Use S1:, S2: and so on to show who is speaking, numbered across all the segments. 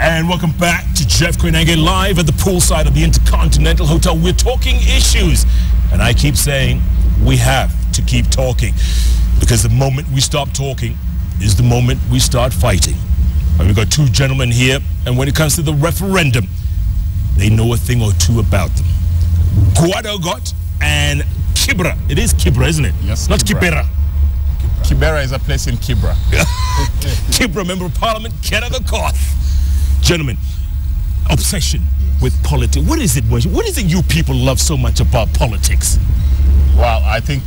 S1: And welcome back to Jeff Koinange live at the poolside of the Intercontinental Hotel. We're talking issues, and I keep saying we have to keep talking, because the moment we stop talking is the moment we start fighting. And we've got two gentlemen here, and when it comes to the referendum, they know a thing or two about them. Gwada Ogot and Kibra. It is Kibra, isn't it?
S2: Yes.
S1: Not Kibera.
S2: Kibera is a place in Kibra.
S1: Kibra, Member of Parliament, Gwada Ogot. Gentlemen, obsession with politics. What is it you people love so much about politics?
S2: Well, I think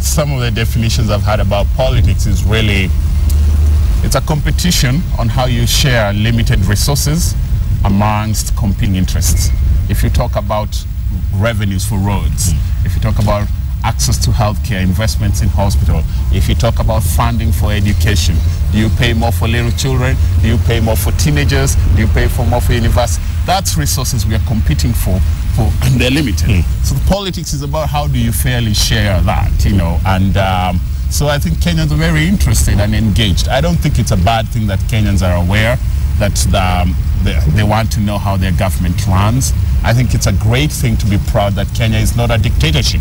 S2: some of the definitions I've had about politics is really, it's a competition on how you share limited resources amongst competing interests. If you talk about revenues for roads, if you talk about access to healthcare, investments in hospital, if you talk about funding for education, do you pay more for little children? Do you pay more for teenagers? Do you pay more for university? That's resources we are competing for and they're limited. So the politics is about how do you fairly share that, and so I think Kenyans are very interested and engaged. I don't think it's a bad thing that Kenyans are aware that they want to know how their government runs. I think it's a great thing to be proud that Kenya is not a dictatorship.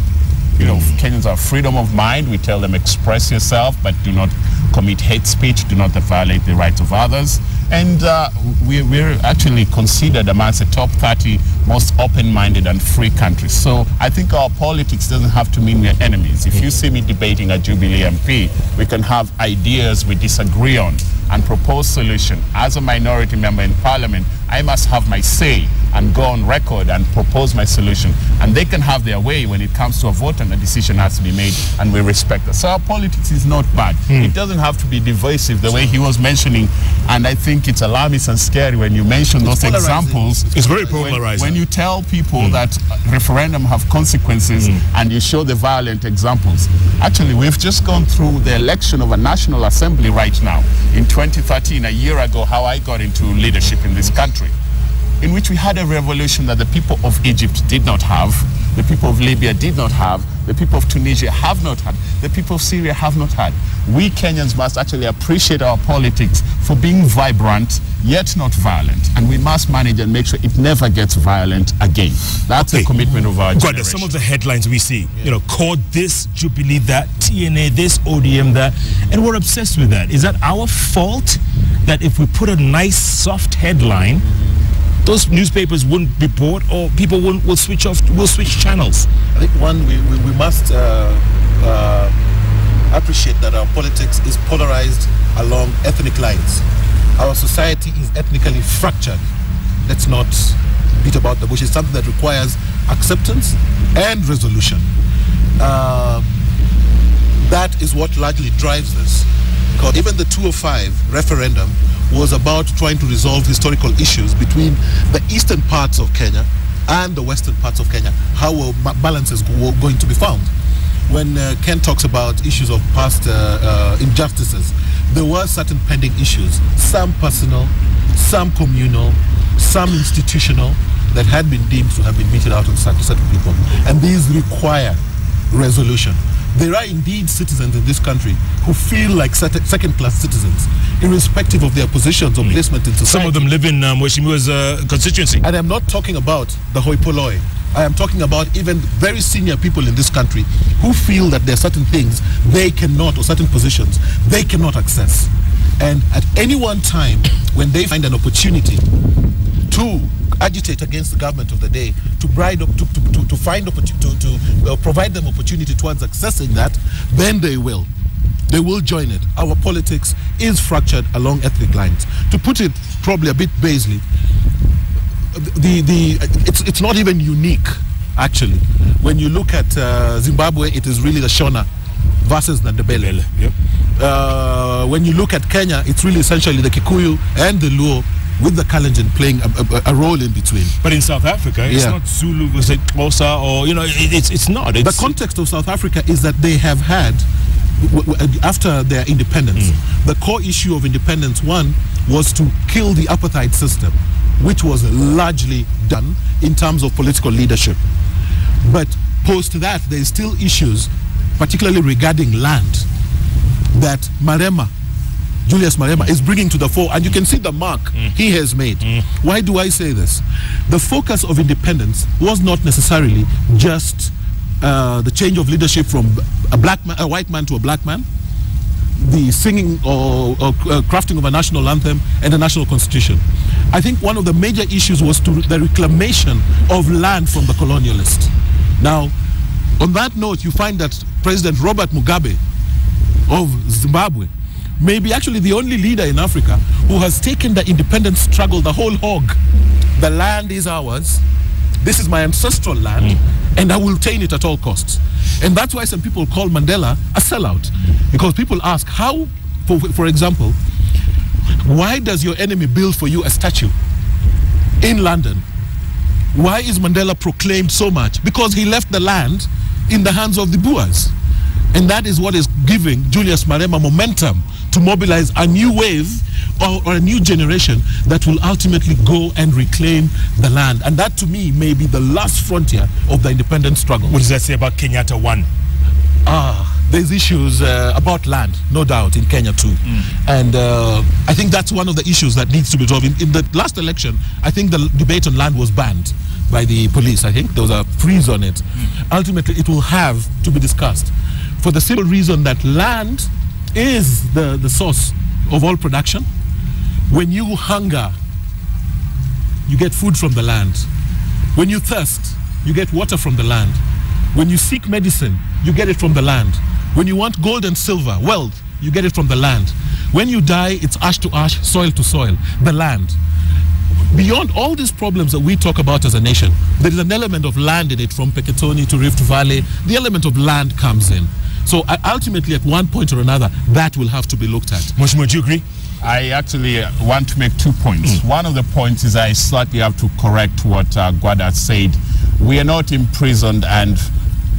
S2: Kenyans are freedom of mind. We tell them express yourself, but do not commit hate speech, do not violate the rights of others. And we're actually considered amongst the top 30 most open-minded and free countries. So I think our politics doesn't have to mean we're enemies. If you see me debating a Jubilee MP, we can have ideas we disagree on and propose solution. As a minority member in Parliament, I must have my say and go on record and propose my solution. And they can have their way when it comes to a vote, and a decision has to be made, and we respect that. So our politics is not bad. It doesn't have to be divisive the way he was mentioning, and I think it's alarming and scary when you mention those examples.
S1: It's very polarizing.
S2: When you tell people that referendum have consequences and you show the violent examples. Actually, we've just gone through the election of a National Assembly right now. In 2013, a year ago, how I got into leadership in this country, in which we had a revolution that the people of Egypt did not have, the people of Libya did not have, the people of Tunisia have not had, the people of Syria have not had. We Kenyans must actually appreciate our politics for being vibrant, yet not violent. And we must manage and make sure it never gets violent again. That's the commitment of our generation.
S1: Some of the headlines we see, court this, Jubilee that, TNA this, ODM that, and we're obsessed with that. Is that our fault that if we put a nice, soft headline, those newspapers wouldn't be bought, or people will switch channels?
S3: I think we must appreciate that our politics is polarized along ethnic lines. Our society is ethnically fractured. Let's not beat about the bush. It's something that requires acceptance and resolution. That is what largely drives this. Because even the 205 referendum was about trying to resolve historical issues between the eastern parts of Kenya and the western parts of Kenya. How were balances going to be found? When Ken talks about issues of past injustices, there were certain pending issues, some personal, some communal, some institutional, that had been deemed to have been meted out on certain people. And these require resolution. There are indeed citizens in this country who feel like second-class citizens, irrespective of their positions or placement in society.
S1: Some of them live in Mweshimiwa's constituency.
S3: And I'm not talking about the hoi polloi. I am talking about even very senior people in this country who feel that there are certain things they cannot, or certain positions they cannot access. And at any one time, when they find an opportunity to agitate against the government of the day, to provide them opportunity towards accessing that, then they will join it. Our politics is fractured along ethnic lines. To put it probably a bit basely, it's not even unique, actually. When you look at Zimbabwe, it is really the Shona versus the Ndebele. Yep. When you look at Kenya, it's really essentially the Kikuyu and the Luo, with the Kalenjin playing a role in between.
S1: But in South Africa, it's not Zulu versus Xhosa, or it's not. The
S3: context of South Africa is that they have had, after their independence, the core issue of independence, one, was to kill the apartheid system, which was largely done in terms of political leadership. But post that, there is still issues, particularly regarding land, that Marema Julius Malema is bringing to the fore, and you can see the mark he has made. Why do I say this? The focus of independence was not necessarily just the change of leadership from a white man to a black man, the singing or crafting of a national anthem and a national constitution. I think one of the major issues was the reclamation of land from the colonialists. Now, on that note, you find that President Robert Mugabe of Zimbabwe may be actually the only leader in Africa who has taken the independence struggle the whole hog. The land is ours. This is my ancestral land, and I will retain it at all costs. And that's why some people call Mandela a sellout, because people ask, how, for example, why does your enemy build for you a statue in London? Why is Mandela proclaimed so much? Because he left the land in the hands of the Boers. And that is what is giving Julius Malema momentum to mobilize a new wave or a new generation that will ultimately go and reclaim the land. And that, to me, may be the last frontier of the independence struggle.
S1: What does that say about Kenyatta 1?
S3: There's issues about land, no doubt, in Kenya too. And I think that's one of the issues that needs to be resolved. In the last election, I think the debate on land was banned by the police. I think there was a freeze on it. Ultimately, it will have to be discussed for the simple reason that land is the source of all production. When you hunger, you get food from the land. When you thirst, you get water from the land. When you seek medicine, you get it from the land. When you want gold and silver, wealth, you get it from the land. When you die, it's ash to ash, soil to soil, the land. Beyond all these problems that we talk about as a nation, there is an element of land in it, from Peketoni to Rift Valley. The element of land comes in. So ultimately, at one point or another, that will have to be looked at.
S1: Moshimo, do you agree?
S2: I actually want to make 2 points. One of the points is I slightly have to correct what Gwada said. We are not imprisoned, and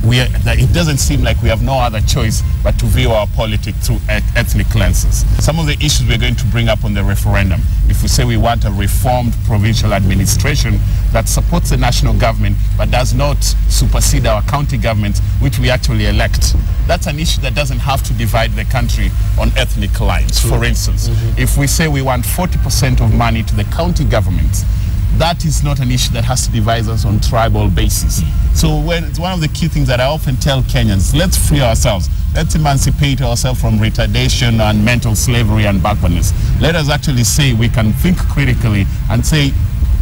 S2: it doesn't seem like we have no other choice but to view our politics through ethnic lenses. Some of the issues we're going to bring up on the referendum, if we say we want a reformed provincial administration that supports the national government but does not supersede our county governments, which we actually elect, that's an issue that doesn't have to divide the country on ethnic lines. For instance, if we say we want 40% of money to the county governments, that is not an issue that has to divide us on tribal basis. So it's one of the key things that I often tell Kenyans: let's free ourselves. Let's emancipate ourselves from retardation and mental slavery and backwardness. Let us actually say we can think critically and say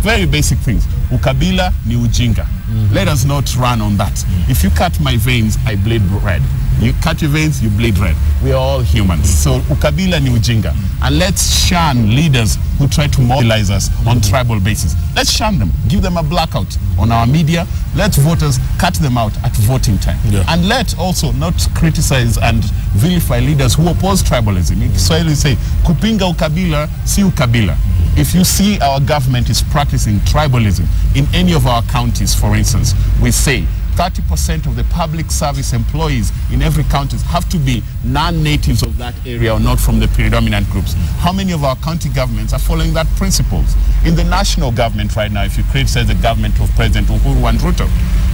S2: very basic things. Ukabila ni ujinga. Let us not run on that. If you cut my veins, I bleed red. You cut your veins, you bleed red. We are all humans. So ukabila ni ujinga. And let's shun leaders who try to mobilize us on tribal basis. Let's shun them. Give them a blackout on our media. Let voters cut them out at voting time. And let also not criticize and vilify leaders who oppose tribalism. In Kiswahili say, kupinga ukabila si ukabila. If you see our government is practicing tribalism in any of our counties, for instance, we say 30% of the public service employees in every county have to be non-natives of that area or not from the predominant groups. How many of our county governments are following that principles? In the national government right now, if you criticize the government of President Uhuru and Ruto,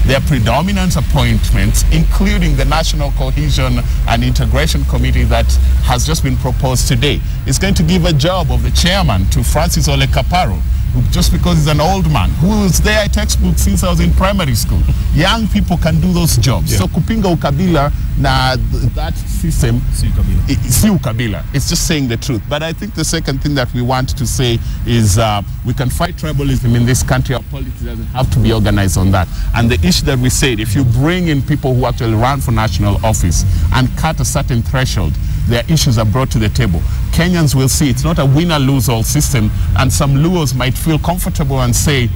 S2: their predominant appointments, including the National Cohesion and Integration Committee that has just been proposed today, is going to give a job of the chairman to Francis Ole Kaparo, just because he's an old man who was there at textbook since I was in primary school. Young people can do those jobs. So kupinga ukabila na that system, si ukabila. It's just saying the truth. But I think the second thing that we want to say is we can fight tribalism in this country. Our politics doesn't have to be organized on that. And the issue that we said, if you bring in people who actually run for national office and cut a certain threshold, their issues are brought to the table. Kenyans will see it's not a winner-lose-all system, and some Luos might feel comfortable and say,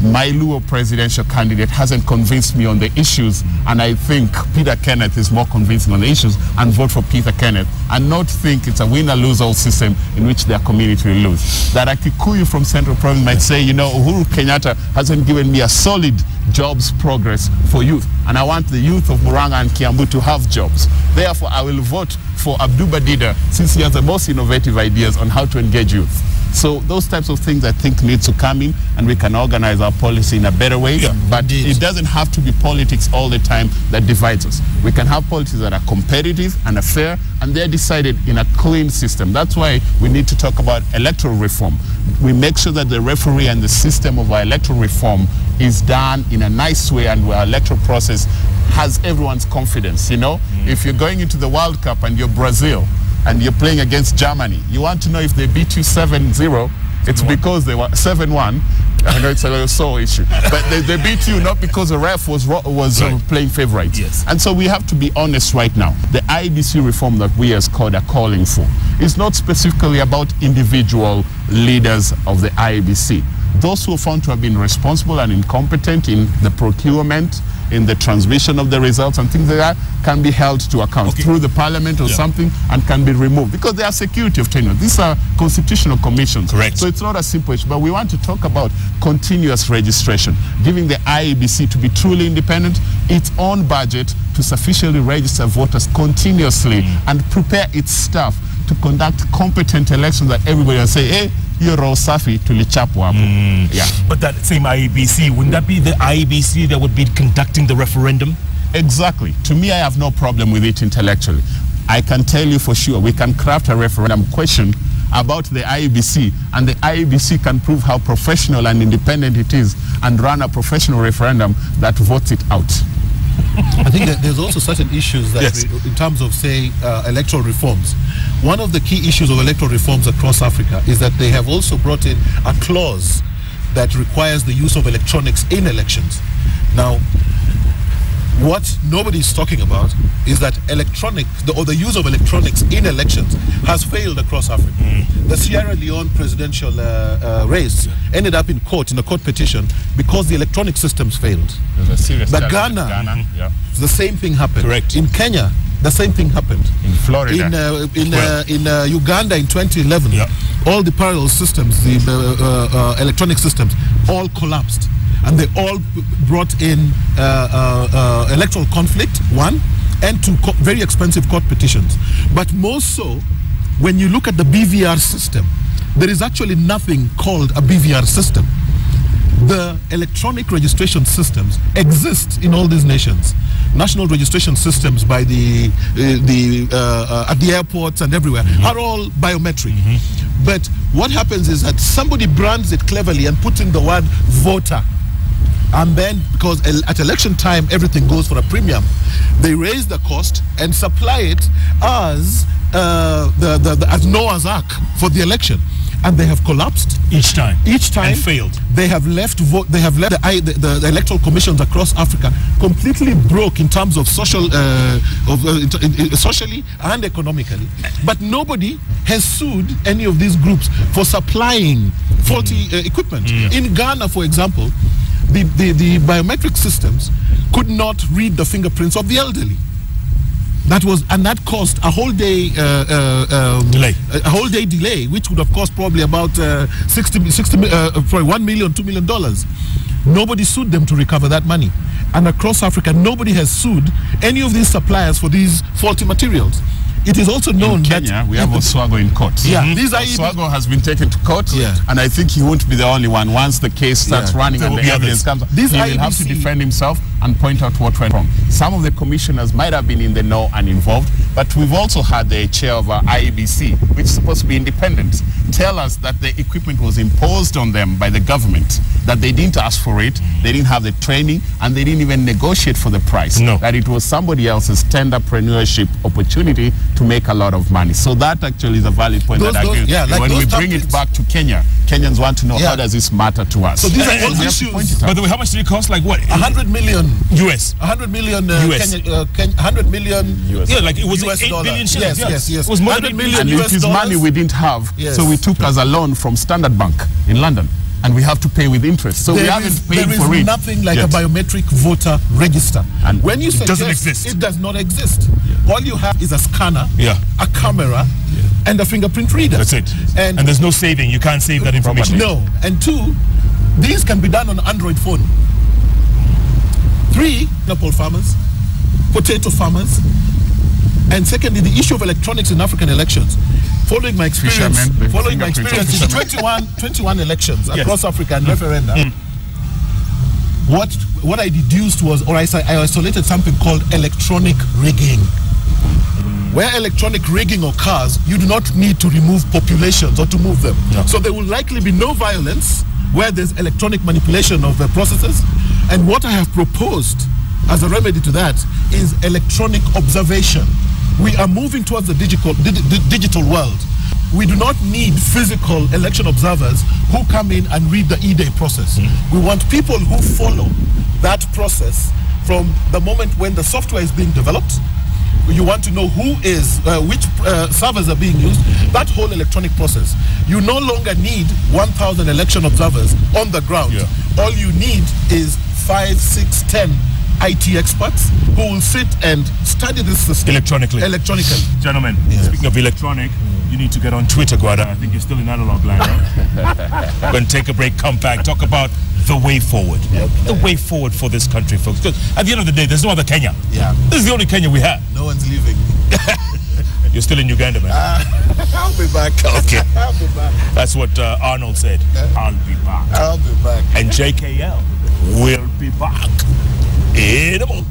S2: my Luo presidential candidate hasn't convinced me on the issues, and I think Peter Kenneth is more convincing on the issues, and vote for Peter Kenneth, and not think it's a winner-lose-all system in which their community will lose. That a Kikuyu from Central Province might say, you know, Uhuru Kenyatta hasn't given me a solid jobs progress for youth, and I want the youth of Murang'a and Kiambu to have jobs. Therefore, I will vote for Abdu Badida, since he has the most innovative ideas on how to engage youth. So those types of things I think need to come in, and we can organize our policy in a better way. But it doesn't have to be politics all the time that divides us. We can have politics that are competitive and are fair, and they're decided in a clean system. That's why we need to talk about electoral reform. We make sure that the referee and the system of our electoral reform is done in a nice way, and where our electoral process has everyone's confidence. You know, if you're going into the World Cup and you're Brazil and you're playing against Germany, you want to know if they beat you 7-0, it's because they were 7-1. I know it's a sore issue, but they beat you not because the ref was playing favourites.
S1: Yes.
S2: And so we have to be honest right now. The IEBC reform that we as CORD are calling for is not specifically about individual leaders of the IEBC. Those who are found to have been responsible and incompetent in the procurement, in the transmission of the results and things like that, can be held to account through the parliament or something, and can be removed, because they are security of tenure. These are constitutional commissions.
S1: Correct.
S2: So it's not a simple issue, but we want to talk about continuous registration, giving the IEBC to be truly independent, its own budget to sufficiently register voters continuously, and prepare its staff to conduct competent elections that everybody will say, hey, you're all safi tulichapwa. Yeah.
S1: But that same IEBC, wouldn't that be the IEBC that would be conducting the referendum?
S2: Exactly. To me, I have no problem with it intellectually. I can tell you for sure, we can craft a referendum question about the IEBC, and the IEBC can prove how professional and independent it is, and run a professional referendum that votes it out.
S3: I think that there's also certain issues that in terms of, say, electoral reforms. One of the key issues of electoral reforms across Africa is that they have also brought in a clause that requires the use of electronics in elections. Now, what nobody's talking about is that the use of electronics in elections has failed across Africa. The Sierra Leone presidential race ended up in court, in a court petition, because the electronic systems failed. But Ghana, the same thing happened.
S1: Correct.
S3: In Kenya, the same thing happened.
S2: In Florida.
S3: In Uganda in 2011, all the parallel systems, the electronic systems, all collapsed. And they all brought in electoral conflict, one, and two, very expensive court petitions. But more so, when you look at the BVR system, there is actually nothing called a BVR system. The electronic registration systems exist in all these nations. National registration systems by at the airports and everywhere are all biometric. But what happens is that somebody brands it cleverly and puts in the word voter. And then, because at election time everything goes for a premium, they raise the cost and supply it as as Noah's Ark for the election, and they have collapsed
S1: each time and failed.
S3: They have left the electoral commissions across Africa completely broke in terms of socially and economically. But nobody has sued any of these groups for supplying faulty equipment. In Ghana, for example, the biometric systems could not read the fingerprints of the elderly. That caused a whole day delay. A whole day delay, which would have cost probably about $1 million, $2 million. Nobody sued them to recover that money. And across Africa, nobody has sued any of these suppliers for these faulty materials. It is also known
S2: in Kenya, we have Oswago in court. Oswago has been taken to court, and I think he won't be the only one. Once the case starts running and the evidence comes, he will have to defend himself and point out what went wrong. Some of the commissioners might have been in the know and involved, but we've also had the chair of our IEBC, which is supposed to be independent, tell us that the equipment was imposed on them by the government, that they didn't ask for it, they didn't have the training, and they didn't even negotiate for the price. That it was somebody else's stand-upreneurship opportunity to make a lot of money. So that actually is a valid point that I agree. When we bring it back to Kenya, Kenyans want to know how does this matter to us.
S3: So these are all issues.
S1: By the way, how much did it cost? Like what?
S3: 100 million
S1: US.
S3: 100 million US. 100 million US.
S1: Yeah, like it was
S3: US
S1: $8 billion shillings.
S3: Yes.
S1: It was more
S3: 100 million
S2: and
S3: US
S2: it is money we didn't have. So we took as a loan from Standard Bank in London. And we have to pay with interest. So we haven't paid for it.
S3: There is nothing like a biometric voter register. And when you suggest,
S1: it doesn't exist.
S3: It does not exist. All you have is a scanner, a camera, and a fingerprint reader.
S1: That's it. And there's no saving. You can't save that information.
S3: No. And two, these can be done on an Android phone. 3, apple farmers, potato farmers, And secondly, the issue of electronics in African elections. Following my experience, in 21 elections across Africa and referenda, what I deduced was, or I isolated something called electronic rigging. Where electronic rigging occurs, you do not need to remove populations or to move them.
S1: Yeah.
S3: So there will likely be no violence where there's electronic manipulation of the processes. And what I have proposed as a remedy to that is electronic observation. We are moving towards the digital world. We do not need physical election observers who come in and read the E-Day process. We want people who follow that process from the moment when the software is being developed. You want to know who is, which servers are being used, that whole electronic process. You no longer need 1,000 election observers on the ground.
S1: Yeah.
S3: All you need is 5, 6, 10 IT experts who will sit and study this system
S1: Electronically. Gentlemen, speaking of electronic, you need to get on Twitter, Gwada. I think you're still in analog land, right? We're going to take a break, come back, talk about the way forward. The way forward for this country, folks. Because at the end of the day, there's no other Kenya.
S3: Yeah.
S1: This is the only Kenya we have.
S3: No one's leaving.
S1: You're still in Uganda, man.
S3: I'll be back.
S1: Okay.
S3: I'll be back.
S1: That's what Arnold said. I'll be back.
S3: I'll be back.
S1: And JKL will be back in a moment.